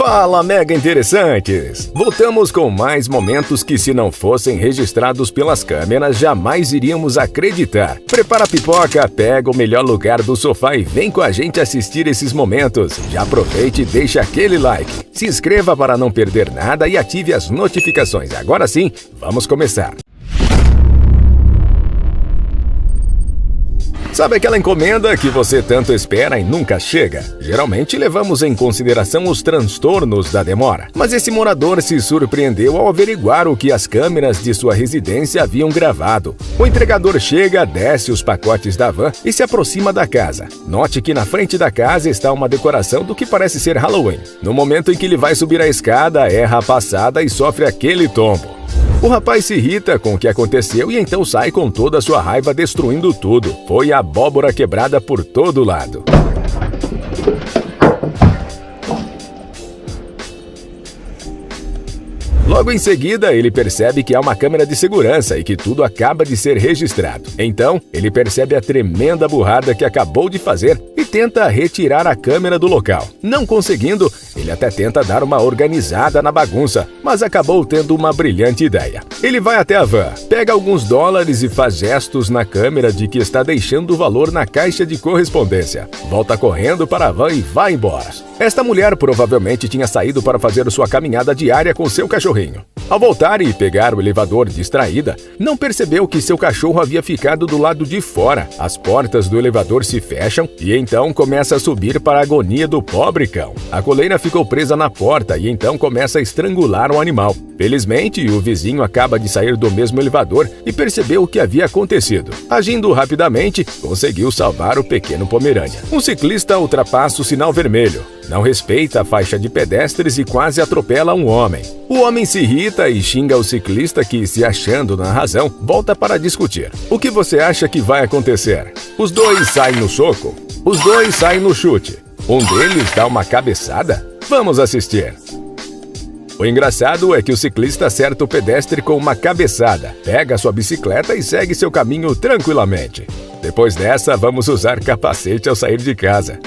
Fala, mega interessantes! Voltamos com mais momentos que, se não fossem registrados pelas câmeras, jamais iríamos acreditar. Prepara a pipoca, pega o melhor lugar do sofá e vem com a gente assistir esses momentos. Já aproveite e deixa aquele like. Se inscreva para não perder nada e ative as notificações. Agora sim, vamos começar. Sabe aquela encomenda que você tanto espera e nunca chega? Geralmente levamos em consideração os transtornos da demora. Mas esse morador se surpreendeu ao averiguar o que as câmeras de sua residência haviam gravado. O entregador chega, desce os pacotes da van e se aproxima da casa. Note que na frente da casa está uma decoração do que parece ser Halloween. No momento em que ele vai subir a escada, erra a passada e sofre aquele tombo. O rapaz se irrita com o que aconteceu e então sai com toda a sua raiva destruindo tudo. Foi abóbora quebrada por todo lado. Logo em seguida, ele percebe que há uma câmera de segurança e que tudo acaba de ser registrado. Então, ele percebe a tremenda burrada que acabou de fazer e tenta retirar a câmera do local. Não conseguindo, ele até tenta dar uma organizada na bagunça, mas acabou tendo uma brilhante ideia. Ele vai até a van, pega alguns dólares e faz gestos na câmera de que está deixando o valor na caixa de correspondência. Volta correndo para a van e vai embora. Esta mulher provavelmente tinha saído para fazer sua caminhada diária com seu cachorrinho. Ao voltar e pegar o elevador distraída, não percebeu que seu cachorro havia ficado do lado de fora. As portas do elevador se fecham e então começa a subir para a agonia do pobre cão. A coleira ficou presa na porta e então começa a estrangular o animal. Felizmente, o vizinho acaba de sair do mesmo elevador e percebeu o que havia acontecido. Agindo rapidamente, conseguiu salvar o pequeno Pomerânia. Um ciclista ultrapassa o sinal vermelho. Não respeita a faixa de pedestres e quase atropela um homem. O homem se irrita e xinga o ciclista que, se achando na razão, volta para discutir. O que você acha que vai acontecer? Os dois saem no soco? Os dois saem no chute? Um deles dá uma cabeçada? Vamos assistir. O engraçado é que o ciclista acerta o pedestre com uma cabeçada, pega sua bicicleta e segue seu caminho tranquilamente. Depois dessa, vamos usar capacete ao sair de casa.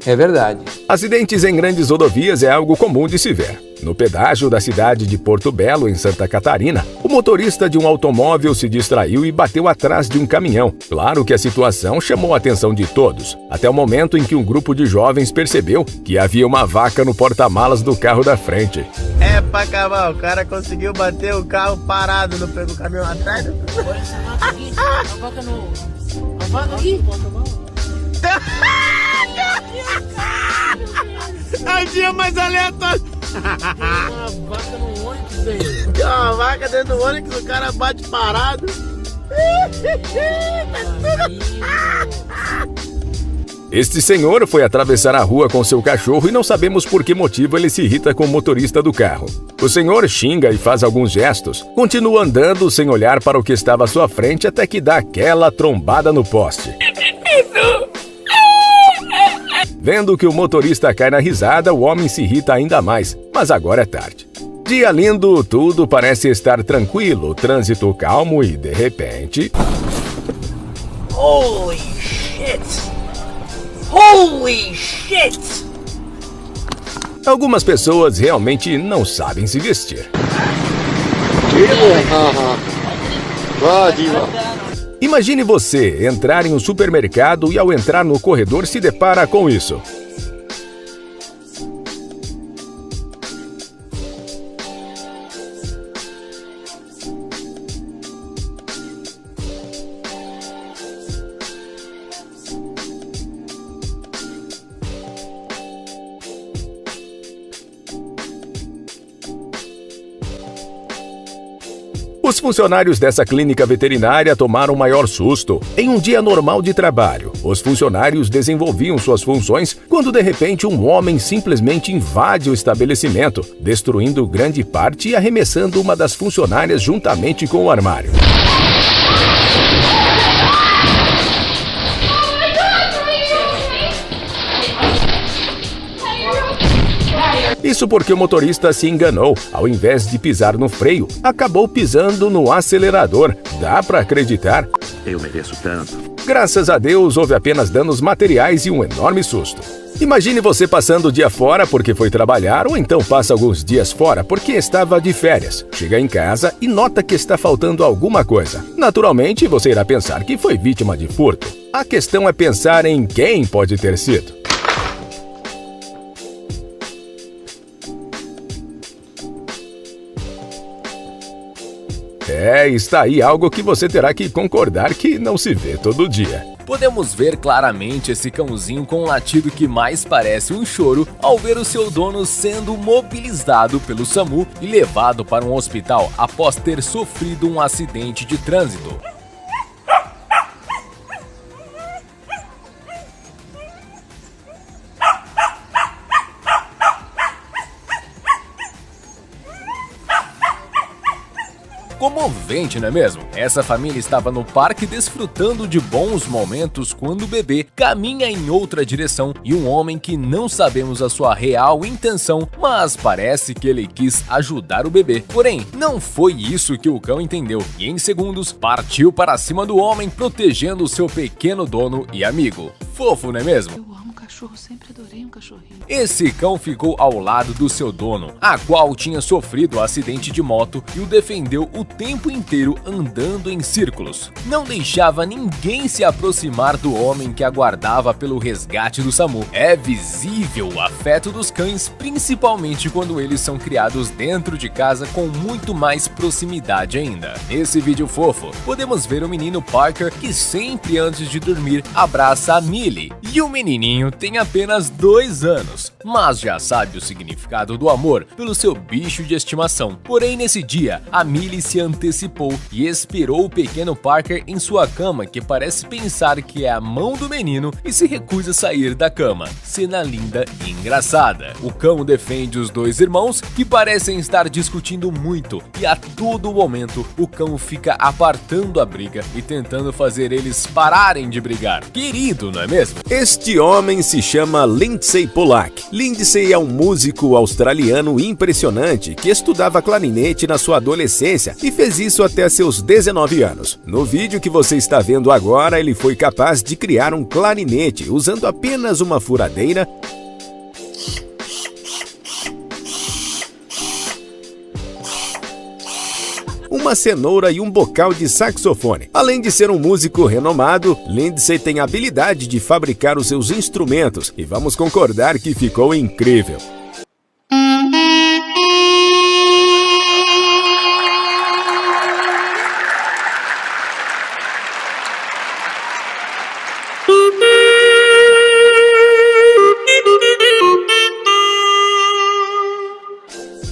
É verdade. Acidentes em grandes rodovias é algo comum de se ver. No pedágio da cidade de Porto Belo, em Santa Catarina, o motorista de um automóvel se distraiu e bateu atrás de um caminhão. Claro que a situação chamou a atenção de todos, até o momento em que um grupo de jovens percebeu que havia uma vaca no porta-malas do carro da frente. É pra acabar, o cara conseguiu bater o carro parado, não pegou o caminhão atrás? A vaca aqui? É o dia mais aleatório. Uma vaca no ônibus, velho. Tem uma vaca dentro do ônibus, o cara bate parado. Este senhor foi atravessar a rua com seu cachorro e não sabemos por que motivo ele se irrita com o motorista do carro. O senhor xinga e faz alguns gestos, continua andando sem olhar para o que estava à sua frente até que dá aquela trombada no poste. Vendo que o motorista cai na risada, o homem se irrita ainda mais, mas agora é tarde. Dia lindo, tudo parece estar tranquilo, trânsito calmo e, de repente... Holy shit! Holy shit! Algumas pessoas realmente não sabem se vestir. Imagine você entrar em um supermercado e ao entrar no corredor se depara com isso. Os funcionários dessa clínica veterinária tomaram o maior susto. Em um dia normal de trabalho, os funcionários desenvolviam suas funções quando de repente um homem simplesmente invade o estabelecimento, destruindo grande parte e arremessando uma das funcionárias juntamente com o armário. Isso porque o motorista se enganou. Ao invés de pisar no freio, acabou pisando no acelerador. Dá pra acreditar? Eu mereço tanto. Graças a Deus, houve apenas danos materiais e um enorme susto. Imagine você passando o dia fora porque foi trabalhar ou então passa alguns dias fora porque estava de férias. Chega em casa e nota que está faltando alguma coisa. Naturalmente, você irá pensar que foi vítima de furto. A questão é pensar em quem pode ter sido. Está aí algo que você terá que concordar que não se vê todo dia. Podemos ver claramente esse cãozinho com um latido que mais parece um choro ao ver o seu dono sendo mobilizado pelo SAMU e levado para um hospital após ter sofrido um acidente de trânsito. Comovente, não é mesmo? Essa família estava no parque desfrutando de bons momentos quando o bebê caminha em outra direção e um homem que não sabemos a sua real intenção, mas parece que ele quis ajudar o bebê. Porém, não foi isso que o cão entendeu e em segundos partiu para cima do homem, protegendo o seu pequeno dono e amigo. Fofo, não é mesmo? Eu amo cachorro, sempre adorei um cachorrinho. Esse cão ficou ao lado do seu dono, a qual tinha sofrido um acidente de moto e o defendeu o tempo inteiro andando em círculos. Não deixava ninguém se aproximar do homem que aguardava pelo resgate do SAMU. É visível o afeto dos cães, principalmente quando eles são criados dentro de casa com muito mais proximidade ainda. Nesse vídeo fofo, podemos ver o menino Parker que sempre antes de dormir abraça a Millie. E o menininho tem apenas 2 anos, mas já sabe o significado do amor pelo seu bicho de estimação. Porém, nesse dia, a Millie se antecipou e esperou o pequeno Parker em sua cama, que parece pensar que é a mão do menino e se recusa a sair da cama. Cena linda e engraçada. O cão defende os 2 irmãos, que parecem estar discutindo muito, e a todo momento o cão fica apartando a briga e tentando fazer eles pararem de brigar. Querido, não é mesmo? Este homem se chama Lindsay Pollack. Lindsay é um músico australiano impressionante que estudava clarinete na sua adolescência e fez isso até seus 19 anos. No vídeo que você está vendo agora, ele foi capaz de criar um clarinete usando apenas uma furadeira, uma cenoura e um bocal de saxofone. Além de ser um músico renomado, Lindsay tem a habilidade de fabricar os seus instrumentos e vamos concordar que ficou incrível.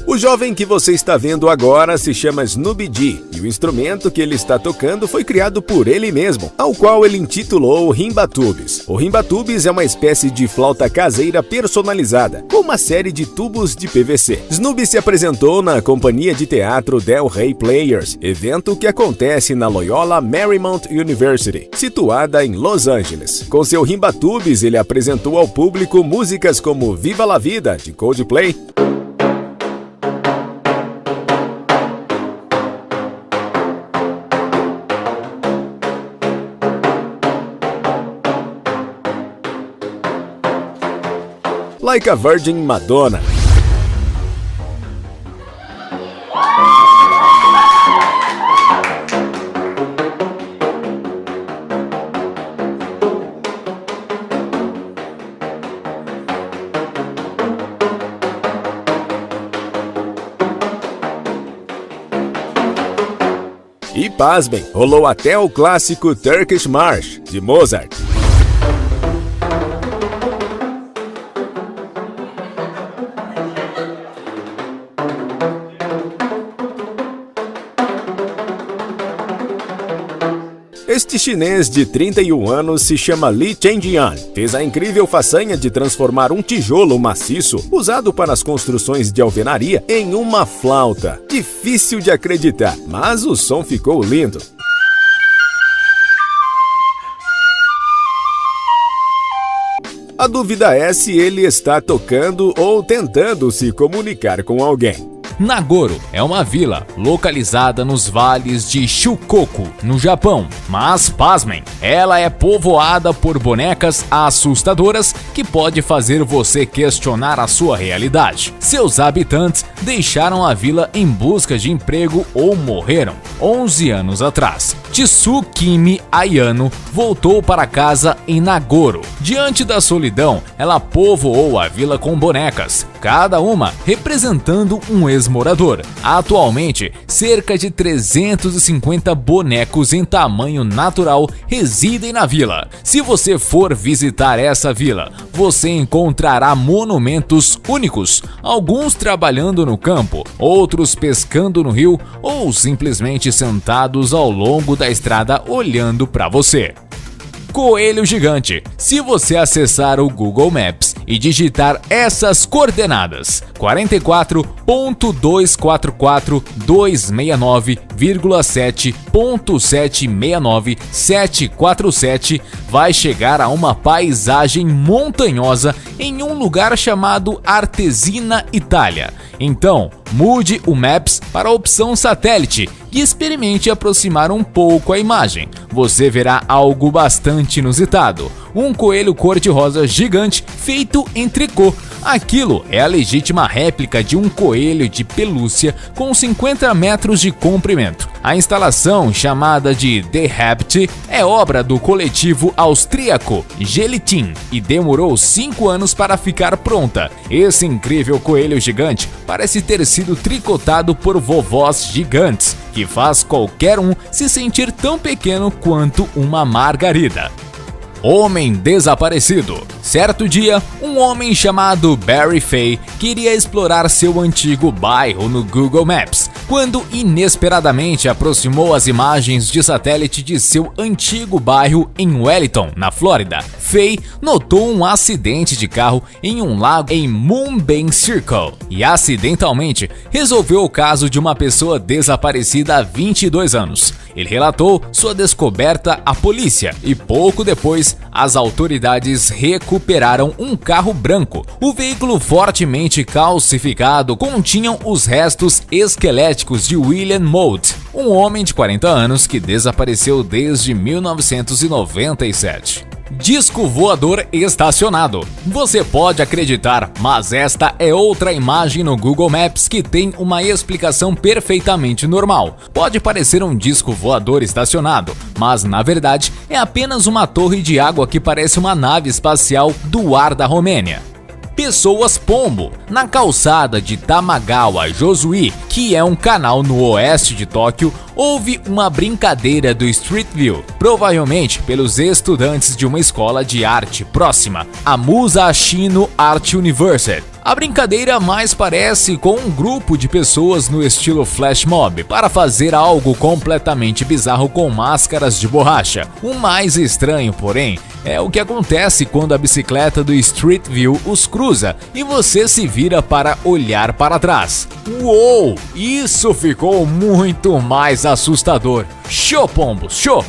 O jovem que você está vendo agora se chama Snoopy G e o instrumento que ele está tocando foi criado por ele mesmo, ao qual ele intitulou Rimba-Tubes. O Rimba-Tubes é uma espécie de flauta caseira personalizada, com uma série de tubos de PVC. Snoopy se apresentou na companhia de teatro Del Rey Players, evento que acontece na Loyola Marymount University, situada em Los Angeles. Com seu Rimba-Tubes, ele apresentou ao público músicas como Viva la Vida, de Coldplay, Like a Virgin, Madonna. E pasmem, rolou até o clássico Turkish March, de Mozart. Este chinês de 31 anos se chama Li Chengjian. Fez a incrível façanha de transformar um tijolo maciço, usado para as construções de alvenaria, em uma flauta. Difícil de acreditar, mas o som ficou lindo. A dúvida é se ele está tocando ou tentando se comunicar com alguém. Nagoro é uma vila localizada nos vales de Shikoku, no Japão. Mas, pasmem, ela é povoada por bonecas assustadoras que pode fazer você questionar a sua realidade. Seus habitantes deixaram a vila em busca de emprego ou morreram 11 anos atrás. Tsukimi Ayano voltou para casa em Nagoro. Diante da solidão, ela povoou a vila com bonecas, cada uma representando um ex-morador. Atualmente, cerca de 350 bonecos em tamanho natural residem na vila. Se você for visitar essa vila, você encontrará monumentos únicos, alguns trabalhando no campo, outros pescando no rio ou simplesmente sentados ao longo da estrada olhando para você. Coelho gigante. Se você acessar o Google Maps e digitar essas coordenadas 44.244.269,7.769.747, vai chegar a uma paisagem montanhosa em um lugar chamado Artesina, Itália. Então, mude o Maps para a opção satélite e experimente aproximar um pouco a imagem. Você verá algo bastante inusitado: um coelho cor-de-rosa gigante feito em tricô. Aquilo é a legítima réplica de um coelho de pelúcia com 50 metros de comprimento. A instalação, chamada de The Habitat, é obra do coletivo austríaco Gelitin e demorou 5 anos para ficar pronta. Esse incrível coelho gigante parece ter sido tricotado por vovós gigantes, que faz qualquer um se sentir tão pequeno quanto uma margarida. Homem desaparecido. Certo dia, um homem chamado Barry Fay queria explorar seu antigo bairro no Google Maps, quando inesperadamente aproximou as imagens de satélite de seu antigo bairro em Wellington, na Flórida. Fay notou um acidente de carro em um lago em Moonbeam Circle e acidentalmente resolveu o caso de uma pessoa desaparecida há 22 anos. Ele relatou sua descoberta à polícia e pouco depois as autoridades recuperaram um carro branco. O veículo fortemente calcificado continha os restos esqueléticos de William Mould, um homem de 40 anos que desapareceu desde 1997. Disco voador estacionado. Você pode acreditar, mas esta é outra imagem no Google Maps que tem uma explicação perfeitamente normal. Pode parecer um disco voador estacionado, mas na verdade é apenas uma torre de água que parece uma nave espacial do ar da Romênia. Pessoas pombo. Na calçada de Tamagawa Josui, que é um canal no oeste de Tóquio, houve uma brincadeira do Street View, provavelmente pelos estudantes de uma escola de arte próxima, a Musashino Art University. A brincadeira mais parece com um grupo de pessoas no estilo flash mob para fazer algo completamente bizarro com máscaras de borracha. O mais estranho, porém, é o que acontece quando a bicicleta do Street View os cruza e você se vira para olhar para trás. Uou! Isso ficou muito mais assustador. Show, pombos, show!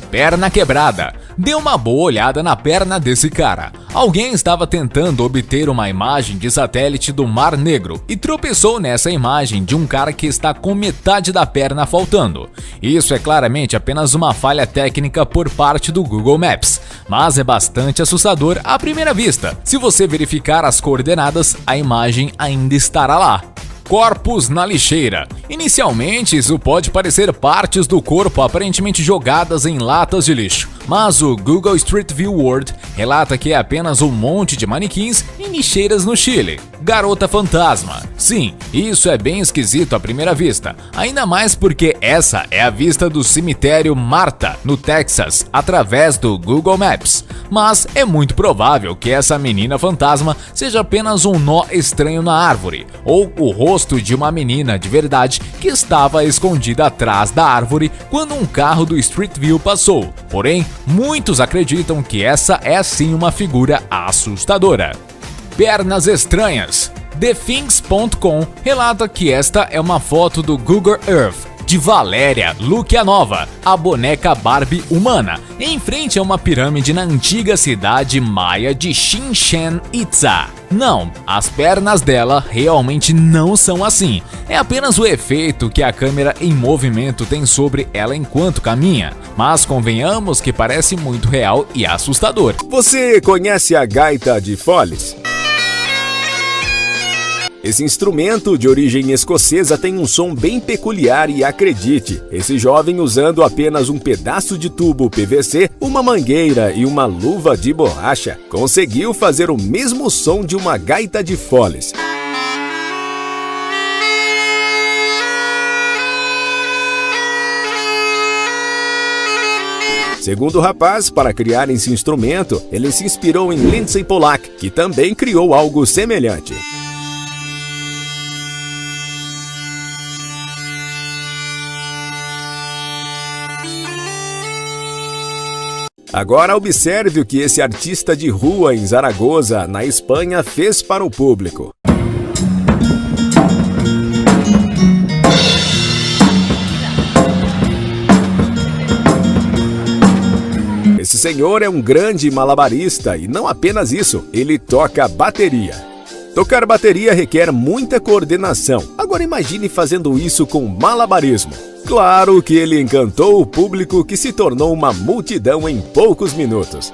Perna quebrada. Dê uma boa olhada na perna desse cara. Alguém estava tentando obter uma imagem de satélite do Mar Negro e tropeçou nessa imagem de um cara que está com metade da perna faltando. Isso é claramente apenas uma falha técnica por parte do Google Maps, mas é bastante assustador à primeira vista. Se você verificar as coordenadas, a imagem ainda estará lá. Corpos na lixeira. Inicialmente, isso pode parecer partes do corpo aparentemente jogadas em latas de lixo, mas o Google Street View World relata que é apenas um monte de manequins em lixeiras no Chile. Garota fantasma. Sim, isso é bem esquisito à primeira vista, ainda mais porque essa é a vista do cemitério Marta, no Texas, através do Google Maps. Mas é muito provável que essa menina fantasma seja apenas um nó estranho na árvore, ou o rosto de uma menina de verdade que estava escondida atrás da árvore quando um carro do Street View passou. Porém, muitos acreditam que essa é sim uma figura assustadora. Pernas estranhas. TheThings.com relata que esta é uma foto do Google Earth de Valéria Lukianova, a boneca Barbie humana, em frente a uma pirâmide na antiga cidade maia de Chichén Itzá. Não, as pernas dela realmente não são assim. É apenas o efeito que a câmera em movimento tem sobre ela enquanto caminha. Mas convenhamos que parece muito real e assustador. Você conhece a gaita de foles? Esse instrumento de origem escocesa tem um som bem peculiar e acredite, esse jovem usando apenas um pedaço de tubo PVC, uma mangueira e uma luva de borracha, conseguiu fazer o mesmo som de uma gaita de foles. Segundo o rapaz, para criar esse instrumento, ele se inspirou em Lindsay Pollack, que também criou algo semelhante. Agora observe o que esse artista de rua em Zaragoza, na Espanha, fez para o público. Esse senhor é um grande malabarista e não apenas isso, ele toca bateria. Tocar bateria requer muita coordenação. Agora imagine fazendo isso com malabarismo. Claro que ele encantou o público, que se tornou uma multidão em poucos minutos.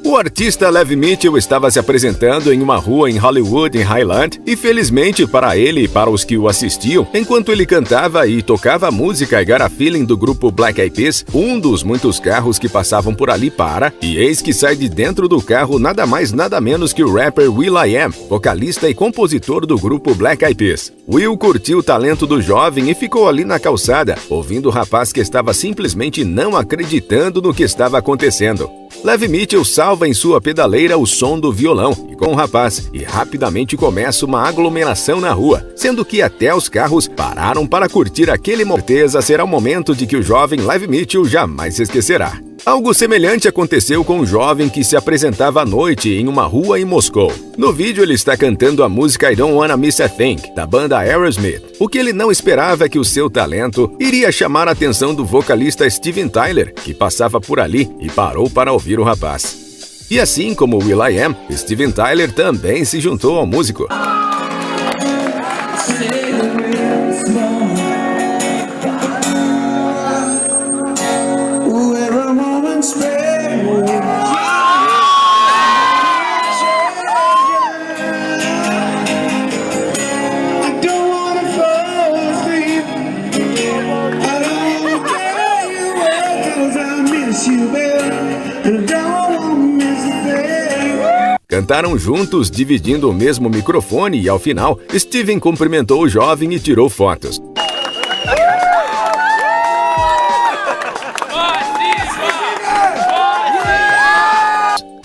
O artista Lev Mitchell estava se apresentando em uma rua em Hollywood, em Highland, e felizmente para ele e para os que o assistiam, enquanto ele cantava e tocava a música I Got a Feeling do grupo Black Eyed Peas, um dos muitos carros que passavam por ali para, e eis que sai de dentro do carro nada mais nada menos que o rapper will.i.am, vocalista e compositor do grupo Black Eyed Peas. Will curtiu o talento do jovem e ficou ali na calçada, ouvindo o rapaz que estava simplesmente não acreditando no que estava acontecendo. Lev Mitchell salva em sua pedaleira o som do violão e com o rapaz, e rapidamente começa uma aglomeração na rua, sendo que até os carros pararam para curtir aquele momento. Será o momento de que o jovem Lev Mitchell jamais esquecerá. Algo semelhante aconteceu com um jovem que se apresentava à noite em uma rua em Moscou. No vídeo ele está cantando a música I Don't Wanna Miss a Thing, da banda Aerosmith. O que ele não esperava é que o seu talento iria chamar a atenção do vocalista Steven Tyler, que passava por ali e parou para ouvir o rapaz. E assim como will.i.am, Steven Tyler também se juntou ao músico. Cantaram juntos, dividindo o mesmo microfone e, ao final, Steven cumprimentou o jovem e tirou fotos.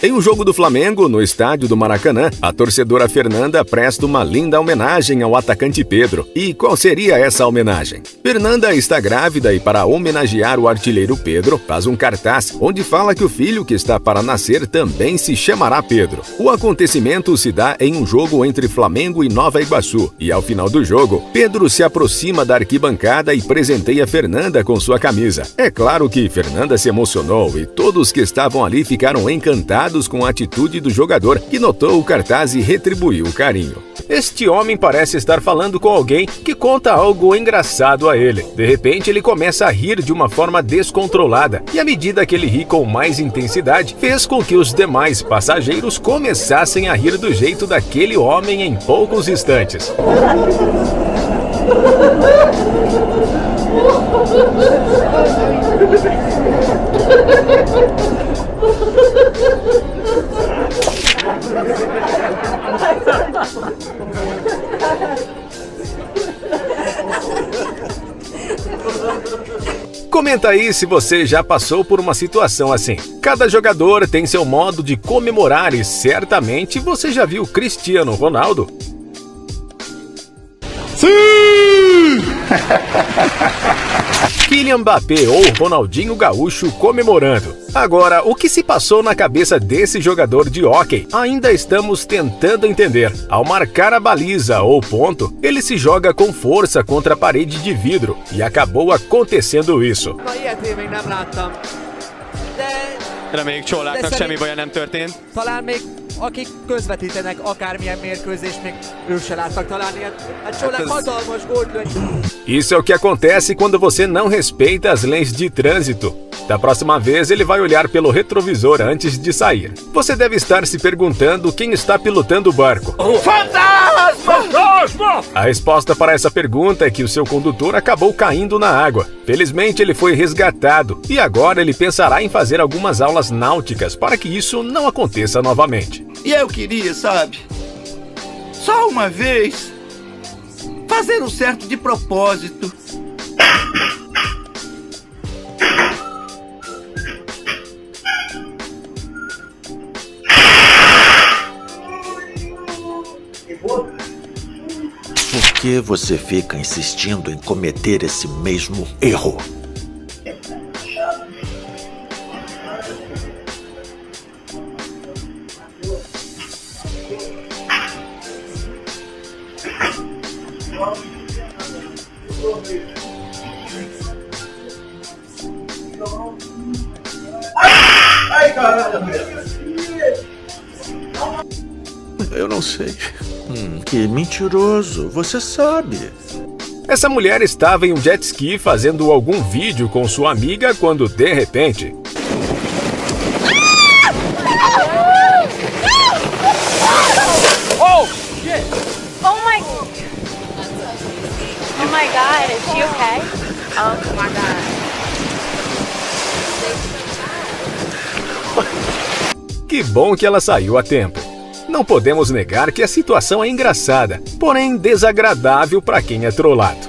Em um jogo do Flamengo, no estádio do Maracanã, a torcedora Fernanda presta uma linda homenagem ao atacante Pedro. E qual seria essa homenagem? Fernanda está grávida e, para homenagear o artilheiro Pedro, faz um cartaz onde fala que o filho que está para nascer também se chamará Pedro. O acontecimento se dá em um jogo entre Flamengo e Nova Iguaçu. E ao final do jogo, Pedro se aproxima da arquibancada e presenteia Fernanda com sua camisa. É claro que Fernanda se emocionou e todos que estavam ali ficaram encantados com a atitude do jogador, que notou o cartaz e retribuiu o carinho. Este homem parece estar falando com alguém que conta algo engraçado a ele. De repente, ele começa a rir de uma forma descontrolada, e à medida que ele ri com mais intensidade, fez com que os demais passageiros começassem a rir do jeito daquele homem em poucos instantes. Comenta aí se você já passou por uma situação assim. Cada jogador tem seu modo de comemorar e certamente você já viu Cristiano Ronaldo. Sim! Kylian Mbappé ou Ronaldinho Gaúcho comemorando. Agora, o que se passou na cabeça desse jogador de hóquei? Ainda estamos tentando entender. Ao marcar a baliza ou ponto, ele se joga com força contra a parede de vidro e acabou acontecendo isso. Na ilyet én még nem láttam. Reméljük Csolláknak semmi baja nem történt. Talán még akik közvetítenek akármilyen mérkőzést, még ők se láttak talán ilyet. Hát Csollák hatalmas gólt lőtt. Isso é o que acontece quando você não respeita as leis de trânsito. Da próxima vez, ele vai olhar pelo retrovisor antes de sair. Você deve estar se perguntando quem está pilotando o barco. Fantasma! A resposta para essa pergunta é que o seu condutor acabou caindo na água. Felizmente, ele foi resgatado e agora ele pensará em fazer algumas aulas náuticas para que isso não aconteça novamente. E eu queria, sabe? Só uma vez fazer o certo de propósito. Por que você fica insistindo em cometer esse mesmo erro? Eu não sei. Que mentiroso, você sabe. Essa mulher estava em um jet ski fazendo algum vídeo com sua amiga quando, de repente... Oh my... Oh my God, is she okay? Oh my God. Que bom que ela saiu a tempo. Não podemos negar que a situação é engraçada, porém desagradável para quem é trollado.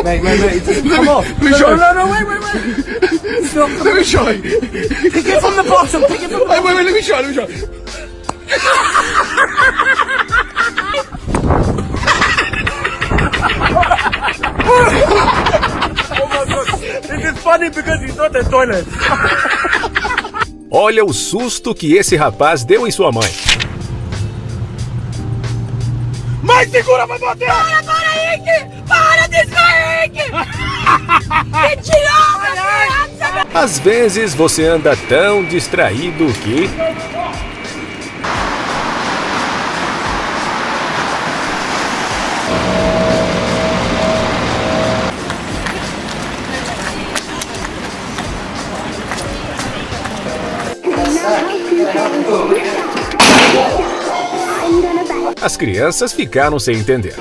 Wait. Come on. No, wait. Stop. Let me show you. Pick it from the bottom. Pick it from the bottom. Wait, let me show you. Oh my God. This is funny because it's not a toilet. Olha o susto que esse rapaz deu em sua mãe. Mãe, segura, vai bater! Para, Ike! Para disso, Ike! Idiota! Às vezes você anda tão distraído que... As crianças ficaram sem entender.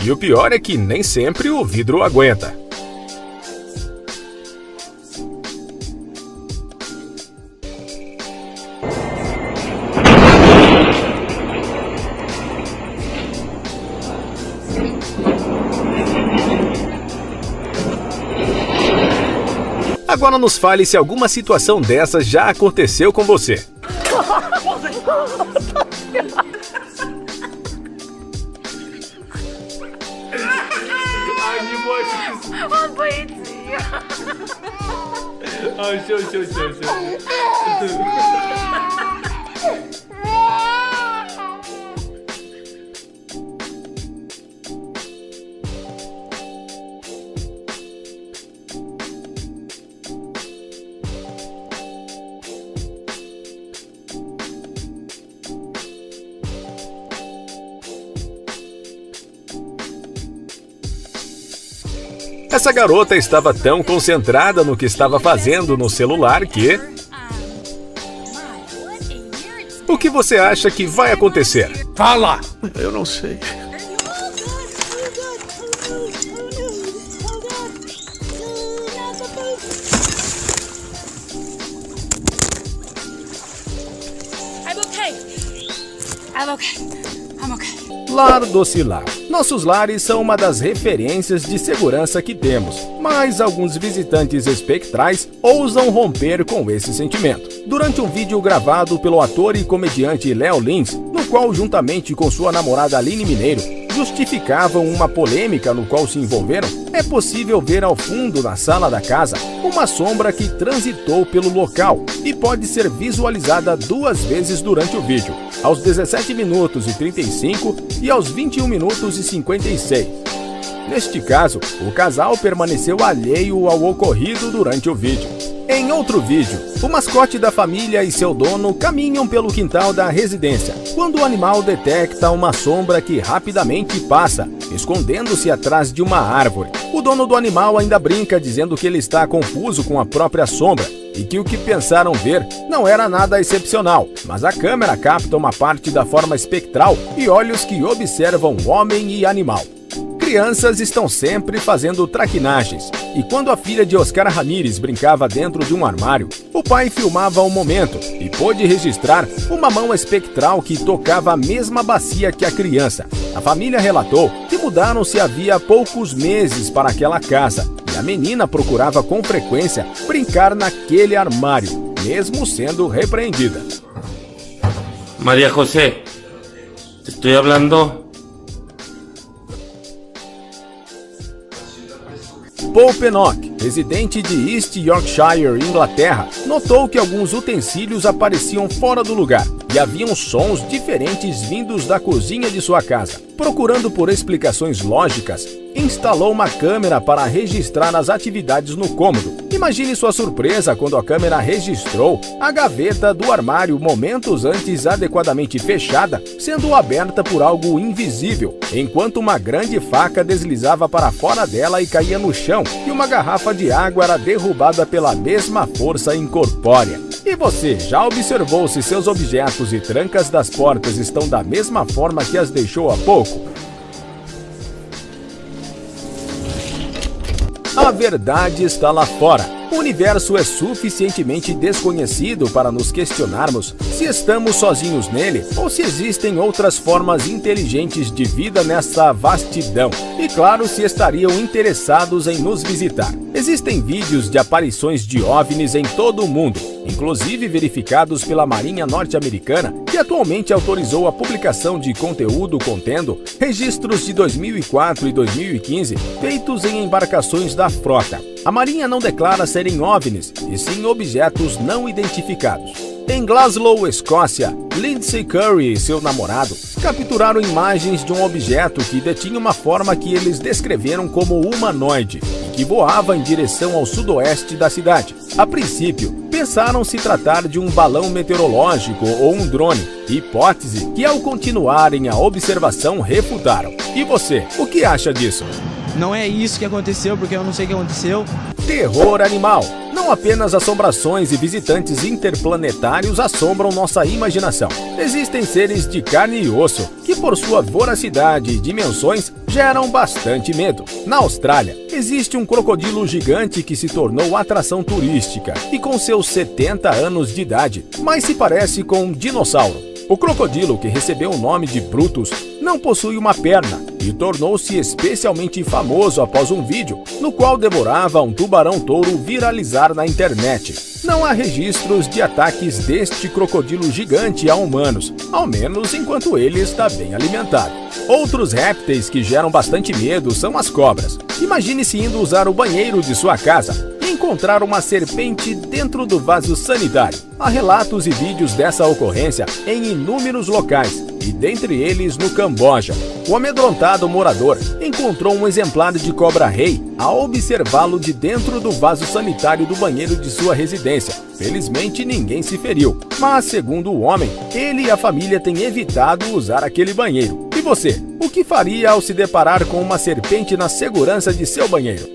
E o pior é que nem sempre o vidro aguenta. Agora nos fale se alguma situação dessas já aconteceu com você. Oh, bonitinho. Essa garota estava tão concentrada no que estava fazendo no celular que... O que você acha que vai acontecer? Fala! Eu não sei. I'm okay. Lar Docilar. Nossos lares são uma das referências de segurança que temos, mas alguns visitantes espectrais ousam romper com esse sentimento. Durante um vídeo gravado pelo ator e comediante Léo Lins, no qual, juntamente com sua namorada Aline Mineiro, justificavam uma polêmica no qual se envolveram, é possível ver ao fundo na sala da casa uma sombra que transitou pelo local e pode ser visualizada 2 vezes durante o vídeo, aos 17 minutos e 35 e aos 21 minutos e 56. Neste caso, o casal permaneceu alheio ao ocorrido durante o vídeo. Em outro vídeo, o mascote da família e seu dono caminham pelo quintal da residência, quando o animal detecta uma sombra que rapidamente passa, escondendo-se atrás de uma árvore. O dono do animal ainda brinca dizendo que ele está confuso com a própria sombra e que o que pensaram ver não era nada excepcional, mas a câmera capta uma parte da forma espectral e olhos que observam homem e animal. Crianças estão sempre fazendo traquinagens, e quando a filha de Oscar Ramírez brincava dentro de um armário, o pai filmava o momento e pôde registrar uma mão espectral que tocava a mesma bacia que a criança. A família relatou que mudaram-se havia poucos meses para aquela casa, e a menina procurava com frequência brincar naquele armário, mesmo sendo repreendida. María José, te estoy hablando. Paul Pennock, residente de East Yorkshire, Inglaterra, notou que alguns utensílios apareciam fora do lugar e haviam sons diferentes vindos da cozinha de sua casa. Procurando por explicações lógicas, instalou uma câmera para registrar as atividades no cômodo. Imagine sua surpresa quando a câmera registrou a gaveta do armário momentos antes adequadamente fechada, sendo aberta por algo invisível, enquanto uma grande faca deslizava para fora dela e caía no chão, e uma garrafa de água era derrubada pela mesma força incorpórea. E você já observou se seus objetos e trancas das portas estão da mesma forma que as deixou há pouco? A verdade está lá fora. O universo é suficientemente desconhecido para nos questionarmos se estamos sozinhos nele ou se existem outras formas inteligentes de vida nessa vastidão. E claro, se estariam interessados em nos visitar. Existem vídeos de aparições de OVNIs em todo o mundo, inclusive verificados pela Marinha Norte-Americana, que atualmente autorizou a publicação de conteúdo contendo registros de 2004 e 2015 feitos em embarcações da frota. A Marinha não declara serem OVNIs, e sim objetos não identificados. Em Glasgow, Escócia, Lindsay Curry e seu namorado capturaram imagens de um objeto que detinha uma forma que eles descreveram como humanoide e que voava em direção ao sudoeste da cidade. A princípio, pensaram se tratar de um balão meteorológico ou um drone, hipótese que ao continuarem a observação refutaram. E você, o que acha disso? Não é isso que aconteceu, porque eu não sei o que aconteceu. Terror animal. Não apenas assombrações e visitantes interplanetários assombram nossa imaginação. Existem seres de carne e osso que, por sua voracidade e dimensões, geram bastante medo. Na Austrália, existe um crocodilo gigante que se tornou atração turística e com seus 70 anos de idade, mas se parece com um dinossauro. O crocodilo, que recebeu o nome de Brutus, não possui uma perna e tornou-se especialmente famoso após um vídeo no qual devorava um tubarão-touro viralizar na internet. Não há registros de ataques deste crocodilo gigante a humanos, ao menos enquanto ele está bem alimentado. Outros répteis que geram bastante medo são as cobras. Imagine-se indo usar o banheiro de sua casa e encontrar uma serpente dentro do vaso sanitário. Há relatos e vídeos dessa ocorrência em inúmeros locais, e dentre eles no Camboja. O amedrontado morador encontrou um exemplar de cobra-rei ao observá-lo de dentro do vaso sanitário do banheiro de sua residência. Felizmente ninguém se feriu, mas segundo o homem, ele e a família têm evitado usar aquele banheiro. E você, o que faria ao se deparar com uma serpente na segurança de seu banheiro?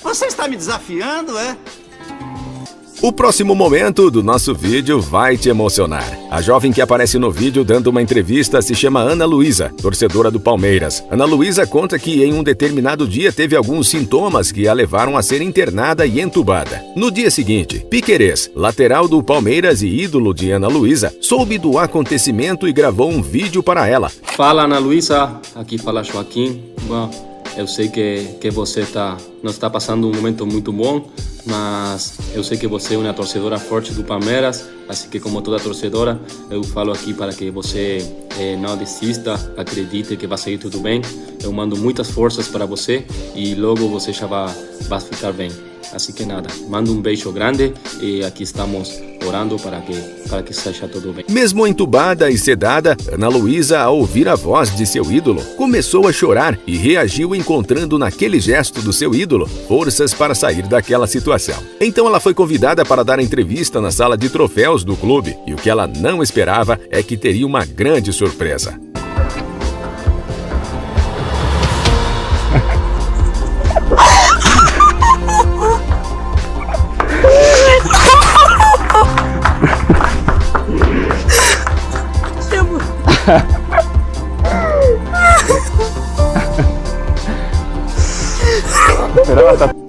Você está me desafiando, é? O próximo momento do nosso vídeo vai te emocionar. A jovem que aparece no vídeo dando uma entrevista se chama Ana Luísa, torcedora do Palmeiras. Ana Luísa conta que em um determinado dia teve alguns sintomas que a levaram a ser internada e entubada. No dia seguinte, Piquerez, lateral do Palmeiras e ídolo de Ana Luísa, soube do acontecimento e gravou um vídeo para ela. Fala, Ana Luísa, aqui fala Joaquim. Bom, eu sei que você não está passando um momento muito bom, mas eu sei que você é uma torcedora forte do Palmeiras, assim que como toda torcedora, eu falo aqui para que você não desista, acredite que vai sair tudo bem. Eu mando muitas forças para você e logo você já vai ficar bem. Assim que nada, mando um beijo grande e aqui estamos orando para que seja tudo bem. Mesmo entubada e sedada, Ana Luísa, ao ouvir a voz de seu ídolo, começou a chorar e reagiu encontrando naquele gesto do seu ídolo forças para sair daquela situação. Então ela foi convidada para dar entrevista na sala de troféus do clube e o que ela não esperava é que teria uma grande surpresa.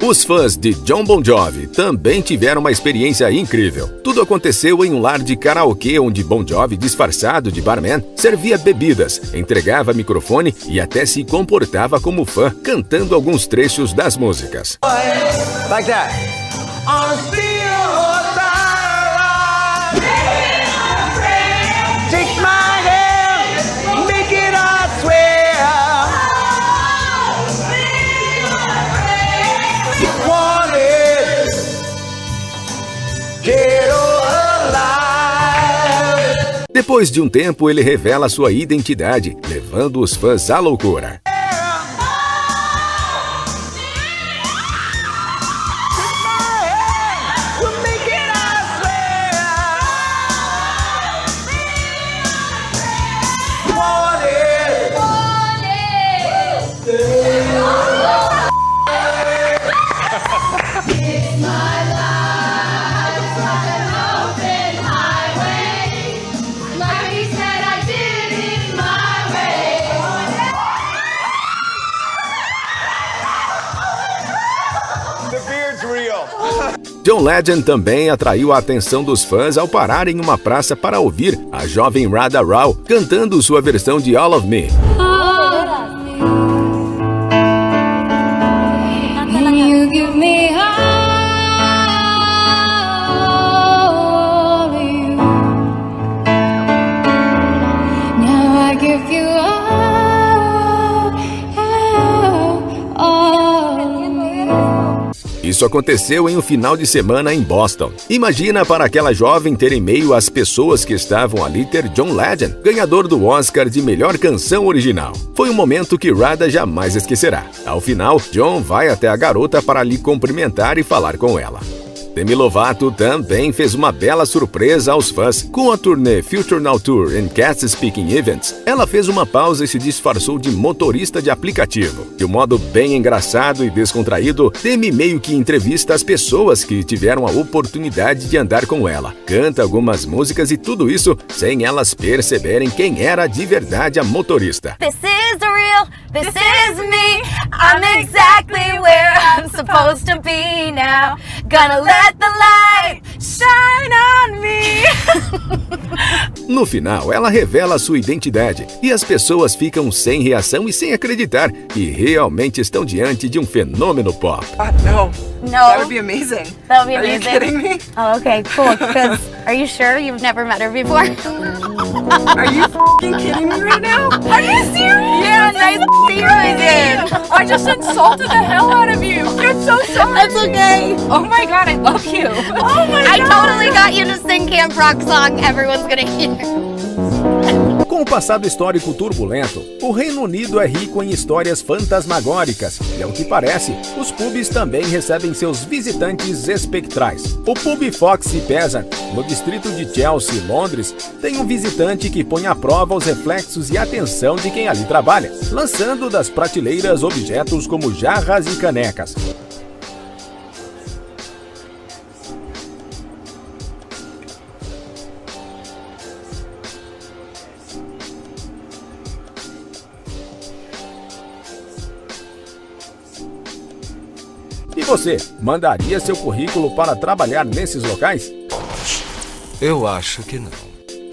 Os fãs de Jon Bon Jovi também tiveram uma experiência incrível. Tudo aconteceu em um lar de karaokê onde Bon Jovi, disfarçado de barman, servia bebidas, entregava microfone e até se comportava como fã, cantando alguns trechos das músicas. Like that. Take my hand, make it I swear. Wanted, get alive. Depois de um tempo, ele revela sua identidade, levando os fãs à loucura. John Legend também atraiu a atenção dos fãs ao parar em uma praça para ouvir a jovem Radha Rao cantando sua versão de All of Me. You give me all of you. Now I give you all of you. Isso aconteceu em um final de semana em Boston. Imagina para aquela jovem ter em meio às pessoas que estavam ali ter John Legend, ganhador do Oscar de melhor canção original. Foi um momento que Radha jamais esquecerá. Ao final, John vai até a garota para lhe cumprimentar e falar com ela. Demi Lovato também fez uma bela surpresa aos fãs. Com a turnê Future Now Tour and Cast Speaking Events, ela fez uma pausa e se disfarçou de motorista de aplicativo. De um modo bem engraçado e descontraído, Demi meio que entrevista as pessoas que tiveram a oportunidade de andar com ela. Canta algumas músicas e tudo isso sem elas perceberem quem era de verdade a motorista. This is the real, this is me. I'm exactly where I'm supposed to be now. Gonna let the light shine on me. No final, ela revela sua identidade e as pessoas ficam sem reação e sem acreditar que realmente estão diante de um fenômeno pop. No. No. That would be amazing. That would be Are amazing. you kidding me? Oh, okay, cool. Because are you sure you've never met her before? Are you f***ing kidding me right now? Are you serious? Yeah, nice to you again. I just insulted the hell out of you. I'm so sorry. That's okay. Oh my god, I love you. Oh my I god. totally got you to sing Camp Rock song everyone's gonna hear. Com o passado histórico turbulento, o Reino Unido é rico em histórias fantasmagóricas e, ao que parece, os pubs também recebem seus visitantes espectrais. O pub Foxy Peasant, no distrito de Chelsea, Londres, tem um visitante que põe à prova os reflexos e atenção de quem ali trabalha, lançando das prateleiras objetos como jarras e canecas. E você, mandaria seu currículo para trabalhar nesses locais? Eu acho que não.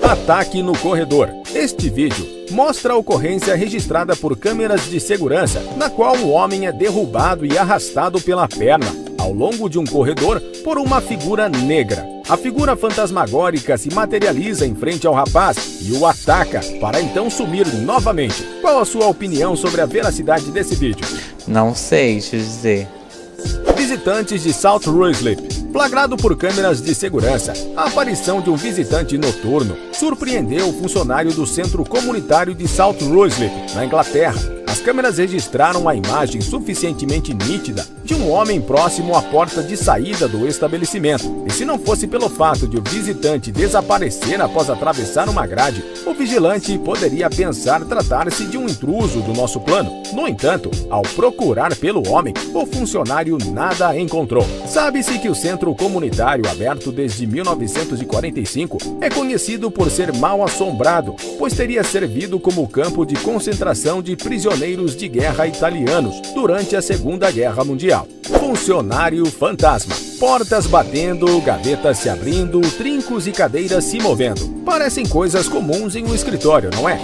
Ataque no corredor. Este vídeo mostra a ocorrência registrada por câmeras de segurança, na qual um homem é derrubado e arrastado pela perna. ao longo de um corredor por uma figura negra. A figura fantasmagórica se materializa em frente ao rapaz e o ataca, para então sumir novamente. Qual a sua opinião sobre a veracidade desse vídeo? Não sei, deixa eu dizer. Visitantes de South Ruislip. Flagrado por câmeras de segurança, a aparição de um visitante noturno surpreendeu o funcionário do Centro Comunitário de South Ruislip, na Inglaterra. As câmeras registraram a imagem suficientemente nítida de um homem próximo à porta de saída do estabelecimento. E se não fosse pelo fato de o visitante desaparecer após atravessar uma grade, o vigilante poderia pensar tratar-se de um intruso do nosso plano. No entanto, ao procurar pelo homem, o funcionário nada encontrou. Sabe-se que o centro comunitário, aberto desde 1945, é conhecido por ser mal assombrado, pois teria servido como campo de concentração de prisioneiros de guerra italianos durante a Segunda Guerra Mundial. Funcionário fantasma. Portas batendo, gavetas se abrindo, trincos e cadeiras se movendo. Parecem coisas comuns em um escritório, não é?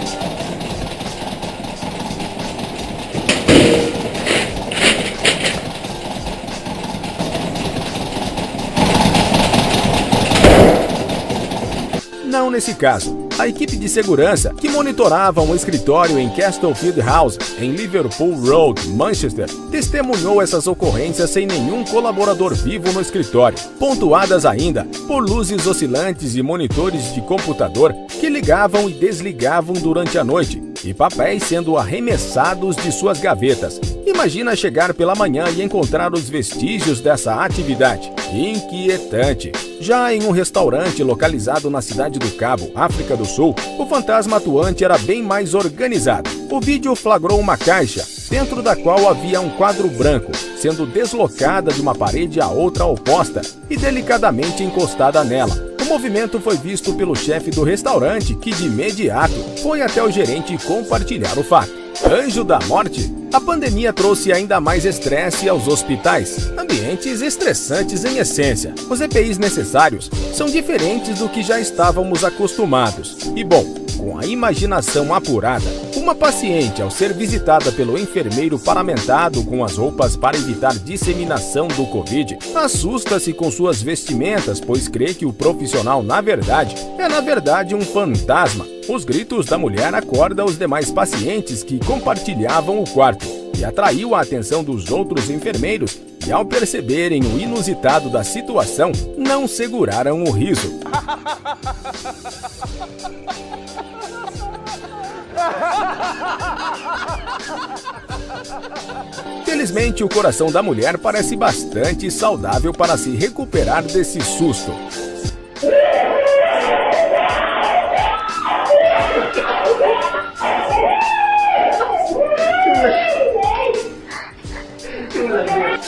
Não nesse caso. A equipe de segurança, que monitorava um escritório em Castlefield House, em Liverpool Road, Manchester, testemunhou essas ocorrências sem nenhum colaborador vivo no escritório, pontuadas ainda por luzes oscilantes e monitores de computador que ligavam e desligavam durante a noite, e papéis sendo arremessados de suas gavetas. Imagina chegar pela manhã e encontrar os vestígios dessa atividade. Inquietante. Já em um restaurante localizado na cidade do Cabo, África do Sul, o fantasma atuante era bem mais organizado. O vídeo flagrou uma caixa, dentro da qual havia um quadro branco, sendo deslocada de uma parede à outra oposta e delicadamente encostada nela. O movimento foi visto pelo chefe do restaurante, que de imediato foi até o gerente compartilhar o fato. Anjo da morte? A pandemia trouxe ainda mais estresse aos hospitais, ambientes estressantes em essência. Os EPIs necessários são diferentes do que já estávamos acostumados. E bom, com a imaginação apurada, uma paciente, ao ser visitada pelo enfermeiro paramentado com as roupas para evitar disseminação do Covid, assusta-se com suas vestimentas, pois crê que o profissional, na verdade um fantasma. Os gritos da mulher acordam os demais pacientes que compartilhavam o quarto e atraiu a atenção dos outros enfermeiros, e ao perceberem o inusitado da situação, não seguraram o riso. Felizmente, o coração da mulher parece bastante saudável para se recuperar desse susto.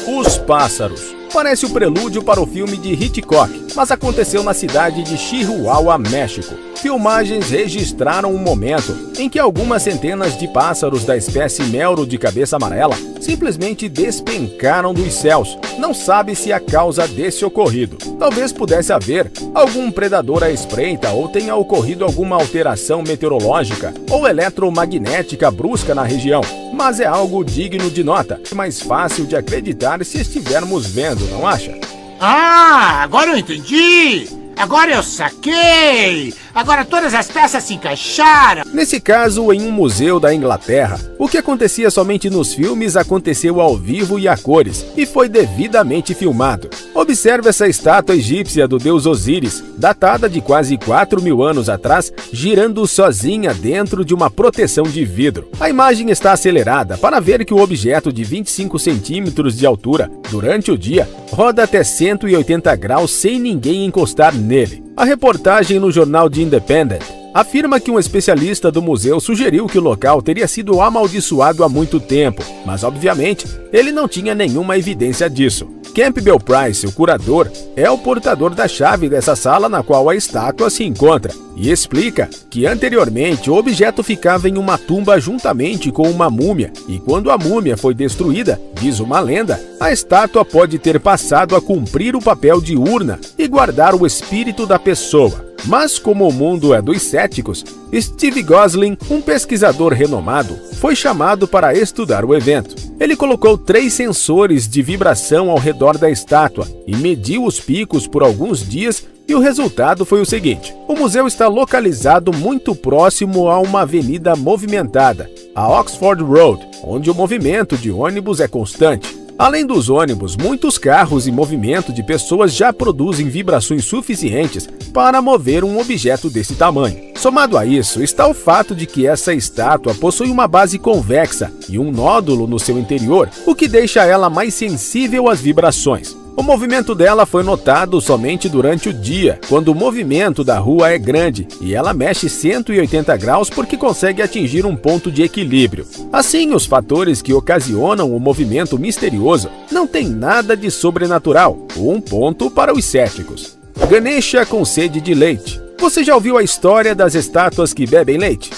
Os pássaros. Parece o prelúdio para o filme de Hitchcock, mas aconteceu na cidade de Chihuahua, México. Filmagens registraram um momento em que algumas centenas de pássaros da espécie melro de cabeça amarela simplesmente despencaram dos céus. Não sabe-se a causa desse ocorrido. Talvez pudesse haver algum predador à espreita, ou tenha ocorrido alguma alteração meteorológica ou eletromagnética brusca na região. Mas é algo digno de nota. É mais fácil de acreditar se estivermos vendo, não acha? Ah, agora eu entendi! Agora eu saquei! Agora todas as peças se encaixaram! Nesse caso, em um museu da Inglaterra, o que acontecia somente nos filmes aconteceu ao vivo e a cores, e foi devidamente filmado. Observe essa estátua egípcia do deus Osíris, datada de quase 4.000 anos atrás, girando sozinha dentro de uma proteção de vidro. A imagem está acelerada para ver que o objeto de 25 centímetros de altura, durante o dia, roda até 180 graus sem ninguém encostar nele. A reportagem no jornal The Independent afirma que um especialista do museu sugeriu que o local teria sido amaldiçoado há muito tempo, mas obviamente ele não tinha nenhuma evidência disso. Campbell Price, o curador, é o portador da chave dessa sala na qual a estátua se encontra, e explica que anteriormente o objeto ficava em uma tumba juntamente com uma múmia, e quando a múmia foi destruída, diz uma lenda, a estátua pode ter passado a cumprir o papel de urna e guardar o espírito da pessoa. Mas como o mundo é dos céticos, Steve Gosling, um pesquisador renomado, foi chamado para estudar o evento. Ele colocou 3 sensores de vibração ao redor da estátua e mediu os picos por alguns dias, e o resultado foi o seguinte: o museu está localizado muito próximo a uma avenida movimentada, a Oxford Road, onde o movimento de ônibus é constante. Além dos ônibus, muitos carros e movimento de pessoas já produzem vibrações suficientes para mover um objeto desse tamanho. Somado a isso, está o fato de que essa estátua possui uma base convexa e um nódulo no seu interior, o que deixa ela mais sensível às vibrações. O movimento dela foi notado somente durante o dia, quando o movimento da rua é grande e ela mexe 180 graus porque consegue atingir um ponto de equilíbrio. Assim, os fatores que ocasionam o movimento misterioso não têm nada de sobrenatural, um ponto para os céticos. Ganesha com sede de leite. Você já ouviu a história das estátuas que bebem leite?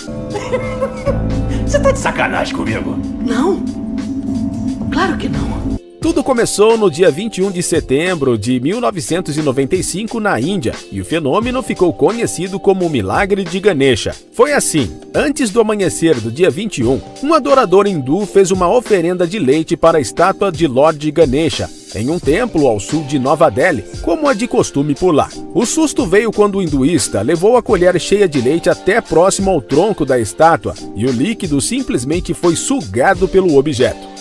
Você tá de sacanagem comigo? Não. Claro que não. Tudo começou no dia 21 de setembro de 1995 na Índia e o fenômeno ficou conhecido como o Milagre de Ganesha. Foi assim: antes do amanhecer do dia 21, um adorador hindu fez uma oferenda de leite para a estátua de Lord Ganesha, em um templo ao sul de Nova Delhi, como é de costume por lá. O susto veio quando o hinduísta levou a colher cheia de leite até próximo ao tronco da estátua e o líquido simplesmente foi sugado pelo objeto.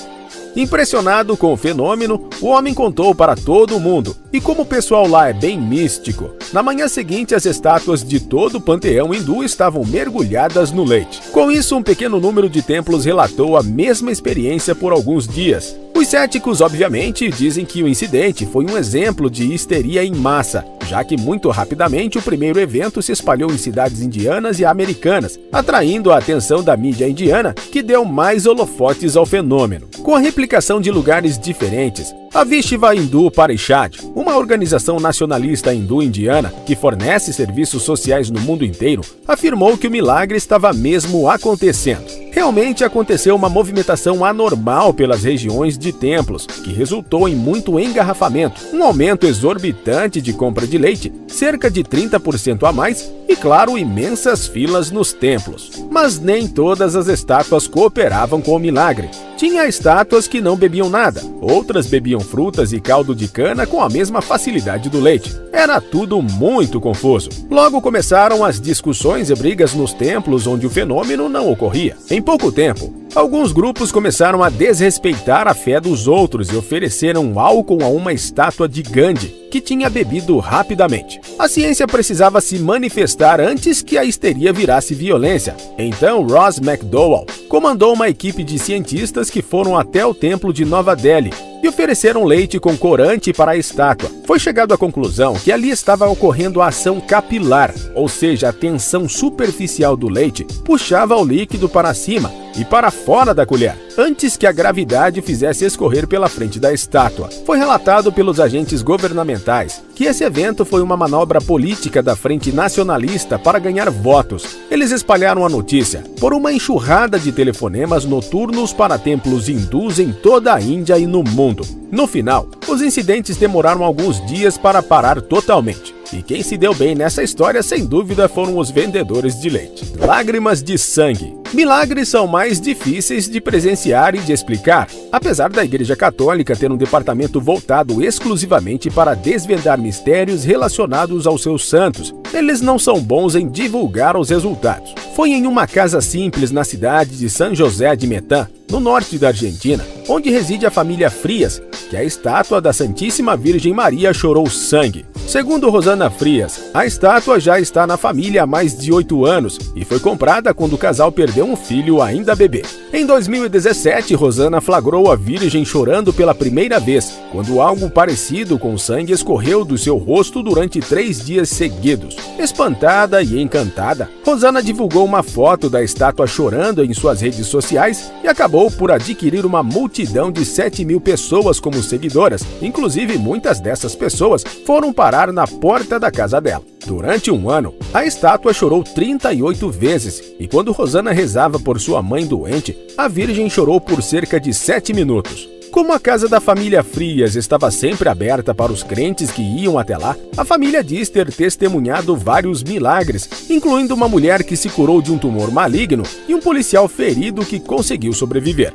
Impressionado com o fenômeno, o homem contou para todo mundo, e como o pessoal lá é bem místico, na manhã seguinte as estátuas de todo o panteão hindu estavam mergulhadas no leite. Com isso, um pequeno número de templos relatou a mesma experiência por alguns dias. Os céticos, obviamente, dizem que o incidente foi um exemplo de histeria em massa, já que muito rapidamente o primeiro evento se espalhou em cidades indianas e americanas, atraindo a atenção da mídia indiana, que deu mais holofotes ao fenômeno. Com a replicação de lugares diferentes, a Vishva Hindu Parishad, uma organização nacionalista hindu-indiana que fornece serviços sociais no mundo inteiro, afirmou que o milagre estava mesmo acontecendo. Realmente aconteceu uma movimentação anormal pelas regiões de templos, que resultou em muito engarrafamento, um aumento exorbitante de compra de leite, cerca de 30% a mais e, claro, imensas filas nos templos. Mas nem todas as estátuas cooperavam com o milagre. Tinha estátuas que não bebiam nada, outras bebiam frutas e caldo de cana com a mesma facilidade do leite. Era tudo muito confuso. Logo começaram as discussões e brigas nos templos onde o fenômeno não ocorria. Em pouco tempo, alguns grupos começaram a desrespeitar a fé dos outros e ofereceram álcool a uma estátua de Gandhi, que tinha bebido rapidamente. A ciência precisava se manifestar antes que a histeria virasse violência. Então, Ross McDowell comandou uma equipe de cientistas que foram até o templo de Nova Delhi e ofereceram leite com corante para a estátua. Foi chegado à conclusão que ali estava ocorrendo a ação capilar, ou seja, a tensão superficial do leite puxava o líquido para cima e para fora da colher, antes que a gravidade fizesse escorrer pela frente da estátua. Foi relatado pelos agentes governamentais que esse evento foi uma manobra política da Frente Nacionalista para ganhar votos. Eles espalharam a notícia por uma enxurrada de telefonemas noturnos para templos hindus em toda a Índia e no mundo. No final, os incidentes demoraram alguns dias para parar totalmente. E quem se deu bem nessa história, sem dúvida, foram os vendedores de leite. Lágrimas de sangue. Milagres são mais difíceis de presenciar e de explicar. Apesar da Igreja Católica ter um departamento voltado exclusivamente para desvendar mistérios relacionados aos seus santos, eles não são bons em divulgar os resultados. Foi em uma casa simples na cidade de San José de Metã, no norte da Argentina, onde reside a família Frias, que a estátua da Santíssima Virgem Maria chorou sangue. Segundo Rosana Frias, a estátua já está na família há mais de 8 anos e foi comprada quando o casal perdeu um filho ainda bebê. Em 2017, Rosana flagrou a Virgem chorando pela primeira vez, quando algo parecido com sangue escorreu do seu rosto durante 3 dias seguidos. Espantada e encantada, Rosana divulgou uma foto da estátua chorando em suas redes sociais e acabou por adquirir uma multidão de 7.000 pessoas como seguidoras. Inclusive, muitas dessas pessoas foram parar na porta da casa dela. Durante um ano, a estátua chorou 38 vezes e quando Rosana rezava por sua mãe doente, a Virgem chorou por cerca de 7 minutos. Como a casa da família Frias estava sempre aberta para os crentes que iam até lá, a família diz ter testemunhado vários milagres, incluindo uma mulher que se curou de um tumor maligno e um policial ferido que conseguiu sobreviver.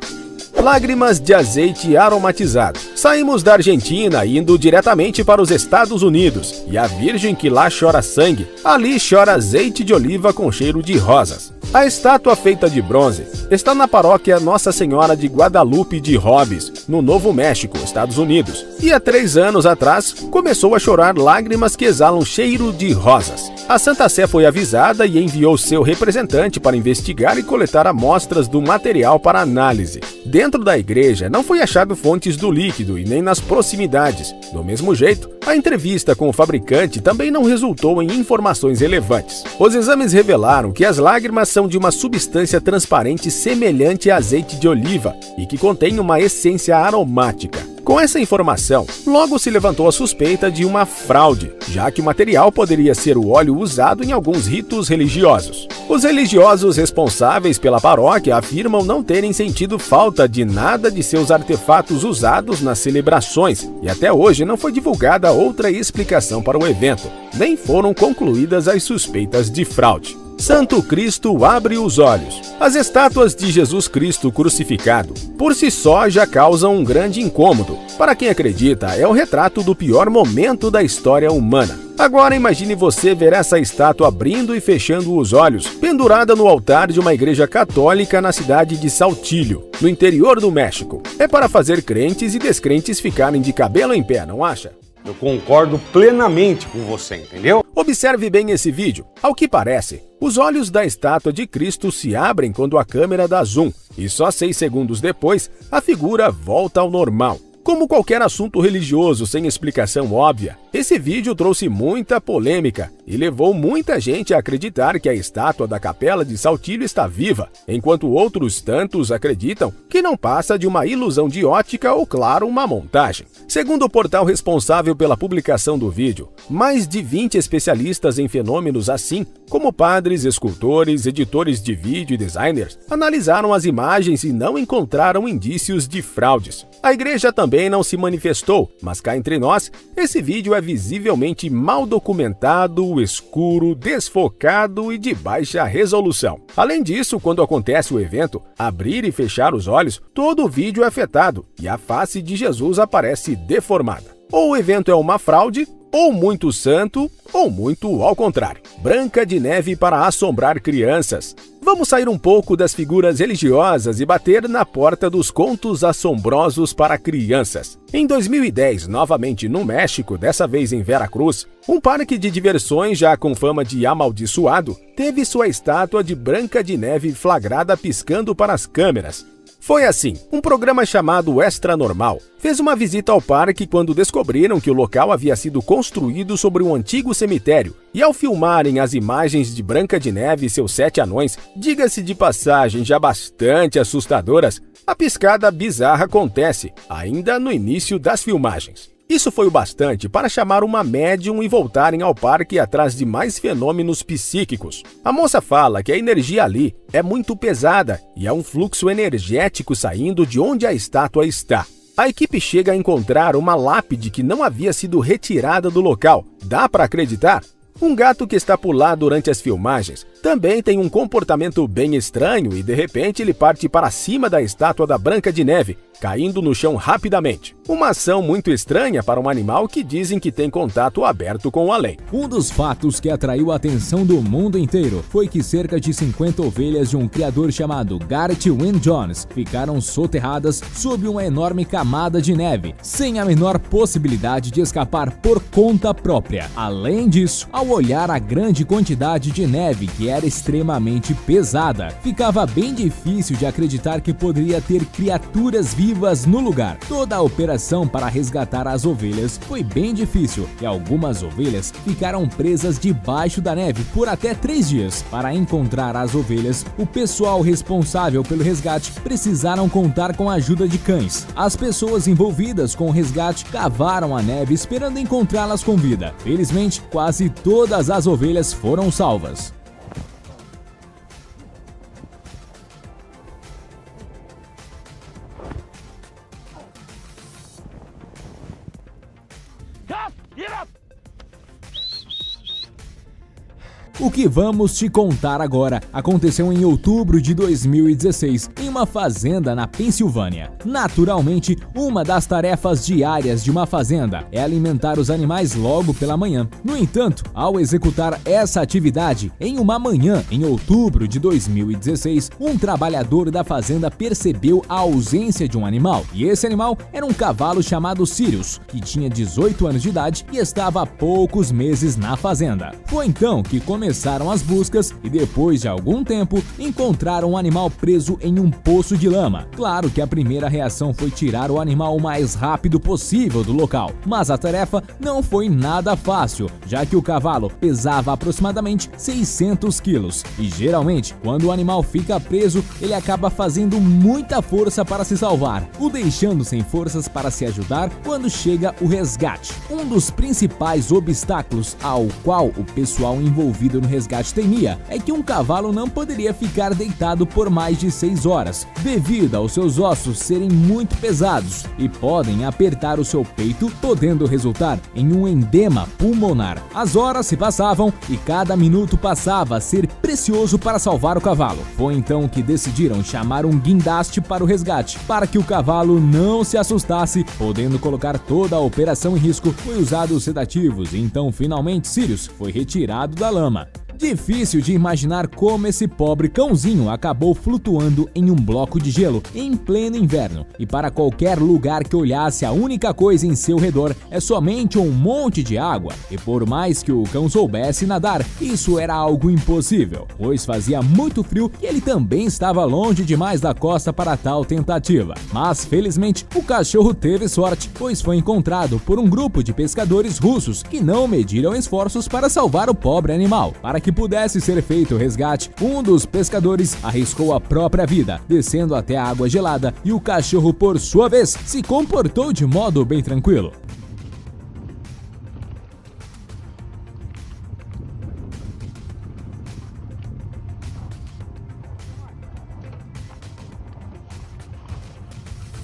Lágrimas de azeite aromatizado. Saímos da Argentina indo diretamente para os Estados Unidos, e a virgem que lá chora sangue, ali chora azeite de oliva com cheiro de rosas. A estátua feita de bronze está na paróquia Nossa Senhora de Guadalupe de Hobbs, no Novo México, Estados Unidos. E há 3 anos atrás, começou a chorar lágrimas que exalam cheiro de rosas. A Santa Sé foi avisada e enviou seu representante para investigar e coletar amostras do material para análise. Dentro da igreja não foi achado fontes do líquido e nem nas proximidades. Do mesmo jeito, a entrevista com o fabricante também não resultou em informações relevantes. Os exames revelaram que as lágrimas são de uma substância transparente semelhante a azeite de oliva e que contém uma essência aromática. Com essa informação, logo se levantou a suspeita de uma fraude, já que o material poderia ser o óleo usado em alguns ritos religiosos. Os religiosos responsáveis pela paróquia afirmam não terem sentido falta de nada de seus artefatos usados nas celebrações, e até hoje não foi divulgada outra explicação para o evento, nem foram concluídas as suspeitas de fraude. Santo Cristo abre os olhos. As estátuas de Jesus Cristo crucificado, por si só, já causam um grande incômodo. Para quem acredita, é o retrato do pior momento da história humana. Agora imagine você ver essa estátua abrindo e fechando os olhos, pendurada no altar de uma igreja católica na cidade de Saltillo, no interior do México. É para fazer crentes e descrentes ficarem de cabelo em pé, não acha? Eu concordo plenamente com você, entendeu? Observe bem esse vídeo. Ao que parece, os olhos da estátua de Cristo se abrem quando a câmera dá zoom, e só 6 segundos depois, a figura volta ao normal. Como qualquer assunto religioso sem explicação óbvia, esse vídeo trouxe muita polêmica e levou muita gente a acreditar que a estátua da Capela de Saltillo está viva, enquanto outros tantos acreditam que não passa de uma ilusão de ótica ou, claro, uma montagem. Segundo o portal responsável pela publicação do vídeo, mais de 20 especialistas em fenômenos assim, como padres, escultores, editores de vídeo e designers, analisaram as imagens e não encontraram indícios de fraudes. A igreja também não se manifestou, mas cá entre nós, esse vídeo é visivelmente mal documentado, escuro, desfocado e de baixa resolução. Além disso, quando acontece o evento, abrir e fechar os olhos, todo o vídeo é afetado e a face de Jesus aparece deformada. Ou o evento é uma fraude, ou muito santo, ou muito ao contrário. Branca de Neve para assombrar crianças. Vamos sair um pouco das figuras religiosas e bater na porta dos contos assombrosos para crianças. Em 2010, novamente no México, dessa vez em Veracruz, um parque de diversões já com fama de amaldiçoado, teve sua estátua de Branca de Neve flagrada piscando para as câmeras. Foi assim, um programa chamado Extra Normal fez uma visita ao parque quando descobriram que o local havia sido construído sobre um antigo cemitério. E ao filmarem as imagens de Branca de Neve e seus 7 anões, diga-se de passagem já bastante assustadoras, a piscada bizarra acontece, ainda no início das filmagens. Isso foi o bastante para chamar uma médium e voltarem ao parque atrás de mais fenômenos psíquicos. A moça fala que a energia ali é muito pesada e há um fluxo energético saindo de onde a estátua está. A equipe chega a encontrar uma lápide que não havia sido retirada do local. Dá para acreditar? Um gato que está por lá durante as filmagens também tem um comportamento bem estranho e de repente ele parte para cima da estátua da Branca de Neve, caindo no chão rapidamente. Uma ação muito estranha para um animal que dizem que tem contato aberto com o além. Um dos fatos que atraiu a atenção do mundo inteiro foi que cerca de 50 ovelhas de um criador chamado Garrett Wynne Jones ficaram soterradas sob uma enorme camada de neve, sem a menor possibilidade de escapar por conta própria. Além disso, ao olhar a grande quantidade de neve que era extremamente pesada, ficava bem difícil de acreditar que poderia ter criaturas vivas no lugar. Toda a operação para resgatar as ovelhas foi bem difícil e algumas ovelhas ficaram presas debaixo da neve por até 3 dias. Para encontrar as ovelhas, o pessoal responsável pelo resgate precisaram contar com a ajuda de cães. As pessoas envolvidas com o resgate cavaram a neve esperando encontrá-las com vida. Felizmente, quase todas as ovelhas foram salvas. O que vamos te contar agora aconteceu em outubro de 2016, em uma fazenda na Pensilvânia. Naturalmente, uma das tarefas diárias de uma fazenda é alimentar os animais logo pela manhã. No entanto, ao executar essa atividade em uma manhã em outubro de 2016, um trabalhador da fazenda percebeu a ausência de um animal. E esse animal era um cavalo chamado Sirius, que tinha 18 anos de idade e estava há poucos meses na fazenda. Foi então que começaram as buscas e depois de algum tempo encontraram o animal preso em um poço de lama. Claro que a primeira reação foi tirar o animal o mais rápido possível do local, mas a tarefa não foi nada fácil, já que o cavalo pesava aproximadamente 600 quilos e geralmente quando o animal fica preso ele acaba fazendo muita força para se salvar, o deixando sem forças para se ajudar quando chega o resgate. Um dos principais obstáculos ao qual o pessoal envolvido no resgate temia é que um cavalo não poderia ficar deitado por mais de 6 horas, devido aos seus ossos serem muito pesados e podem apertar o seu peito, podendo resultar em um edema pulmonar. As horas se passavam e cada minuto passava a ser precioso para salvar o cavalo. Foi então que decidiram chamar um guindaste para o resgate, para que o cavalo não se assustasse, podendo colocar toda a operação em risco. Foi usado os sedativos e então finalmente Sirius foi retirado da lama. Difícil de imaginar como esse pobre cãozinho acabou flutuando em um bloco de gelo em pleno inverno. E para qualquer lugar que olhasse, a única coisa em seu redor é somente um monte de água. E por mais que o cão soubesse nadar, isso era algo impossível, pois fazia muito frio e ele também estava longe demais da costa para tal tentativa. Mas felizmente o cachorro teve sorte, pois foi encontrado por um grupo de pescadores russos que não mediram esforços para salvar o pobre animal. Para que pudesse ser feito o resgate, um dos pescadores arriscou a própria vida, descendo até a água gelada, e o cachorro, por sua vez, se comportou de modo bem tranquilo.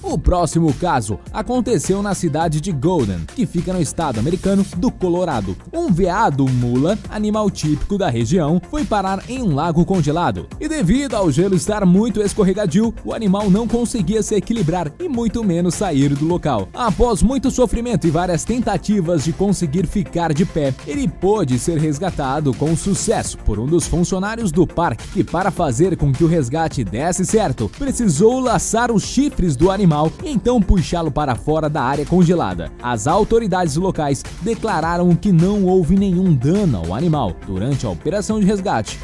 O próximo caso aconteceu na cidade de Golden, que fica no estado americano do Colorado. Um veado mula, animal típico da região, foi parar em um lago congelado. E devido ao gelo estar muito escorregadio, o animal não conseguia se equilibrar e muito menos sair do local. Após muito sofrimento e várias tentativas de conseguir ficar de pé, ele pôde ser resgatado com sucesso por um dos funcionários do parque, que para fazer com que o resgate desse certo, precisou laçar os chifres do animal e então puxá-lo para fora da área congelada. As autoridades locais declararam que não houve nenhum dano ao animal durante a operação de resgate.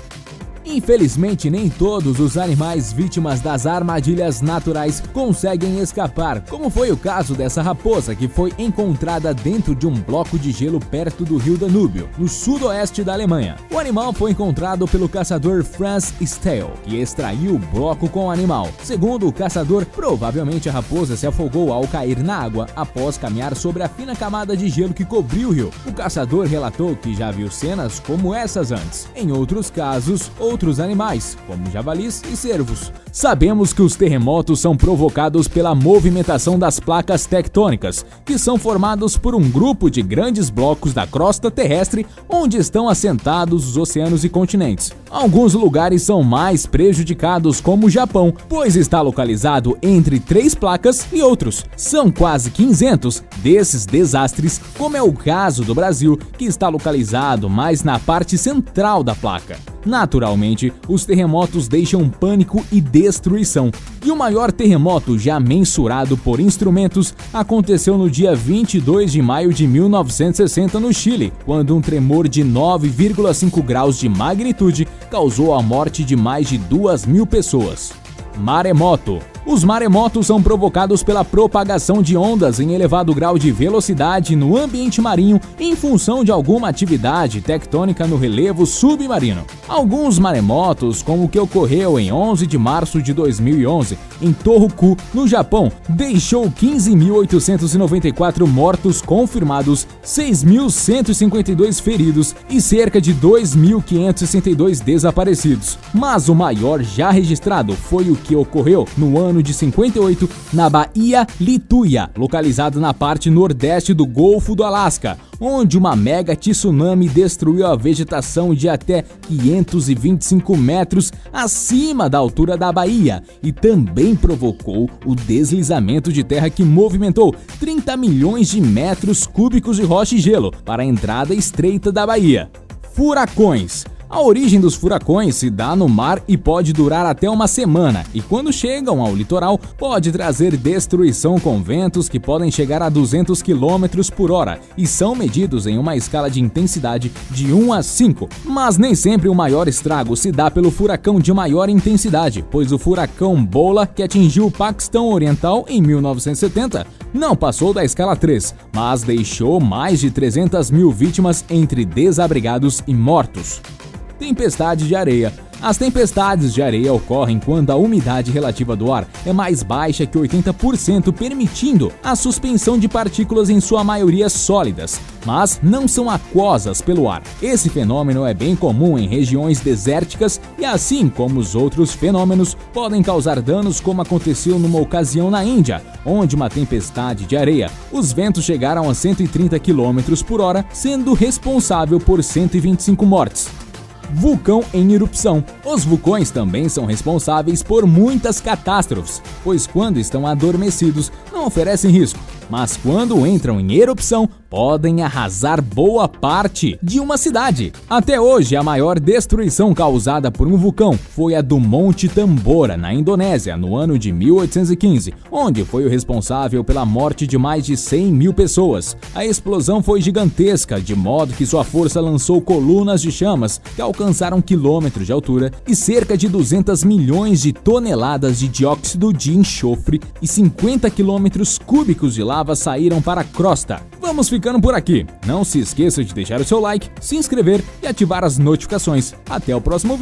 Infelizmente, nem todos os animais vítimas das armadilhas naturais conseguem escapar, como foi o caso dessa raposa que foi encontrada dentro de um bloco de gelo perto do rio Danúbio, no sudoeste da Alemanha. O animal foi encontrado pelo caçador Franz Stahl, que extraiu o bloco com o animal. Segundo o caçador, provavelmente a raposa se afogou ao cair na água após caminhar sobre a fina camada de gelo que cobriu o rio. O caçador relatou que já viu cenas como essas antes. Em outros casos, outros animais, como javalis e cervos. Sabemos que os terremotos são provocados pela movimentação das placas tectônicas, que são formados por um grupo de grandes blocos da crosta terrestre onde estão assentados os oceanos e continentes. Alguns lugares são mais prejudicados, como o Japão, pois está localizado entre 3 placas, e outros são quase 500 desses desastres, como é o caso do Brasil, que está localizado mais na parte central da placa. Naturalmente, os terremotos deixam pânico e destruição, e o maior terremoto já mensurado por instrumentos aconteceu no dia 22 de maio de 1960 no Chile, quando um tremor de 9,5 graus de magnitude causou a morte de mais de 2.000 pessoas. Maremoto. Os maremotos são provocados pela propagação de ondas em elevado grau de velocidade no ambiente marinho em função de alguma atividade tectônica no relevo submarino. Alguns maremotos, como o que ocorreu em 11 de março de 2011 em Tohoku, no Japão, deixou 15.894 mortos confirmados, 6.152 feridos e cerca de 2.562 desaparecidos. Mas o maior já registrado foi o que ocorreu no ano ano de 58 na Baía Lituya, localizada na parte nordeste do Golfo do Alasca, onde uma mega tsunami destruiu a vegetação de até 525 metros acima da altura da baía e também provocou o deslizamento de terra que movimentou 30 milhões de metros cúbicos de rocha e gelo para a entrada estreita da baía. Furacões. A origem dos furacões se dá no mar e pode durar até uma semana, e quando chegam ao litoral, pode trazer destruição com ventos que podem chegar a 200 km por hora e são medidos em uma escala de intensidade de 1 a 5. Mas nem sempre o maior estrago se dá pelo furacão de maior intensidade, pois o furacão Bola, que atingiu o Paquistão Oriental em 1970, não passou da escala 3, mas deixou mais de 300 mil vítimas entre desabrigados e mortos. Tempestade de areia. As tempestades de areia ocorrem quando a umidade relativa do ar é mais baixa que 80%, permitindo a suspensão de partículas em sua maioria sólidas, mas não são aquosas pelo ar. Esse fenômeno é bem comum em regiões desérticas e, assim como os outros fenômenos, podem causar danos, como aconteceu numa ocasião na Índia, onde uma tempestade de areia, os ventos chegaram a 130 km por hora, sendo responsável por 125 mortes. Vulcão em erupção. Os vulcões também são responsáveis por muitas catástrofes, pois quando estão adormecidos não oferecem risco, mas quando entram em erupção podem arrasar boa parte de uma cidade. Até hoje, a maior destruição causada por um vulcão foi a do Monte Tambora, na Indonésia, no ano de 1815, onde foi o responsável pela morte de mais de 100 mil pessoas. A explosão foi gigantesca, de modo que sua força lançou colunas de chamas que alcançaram quilômetros de altura e cerca de 200 milhões de toneladas de dióxido de enxofre e 50 quilômetros cúbicos de lava saíram para a crosta. Vamos ficando por aqui. Não se esqueça de deixar o seu like, se inscrever e ativar as notificações. Até o próximo vídeo.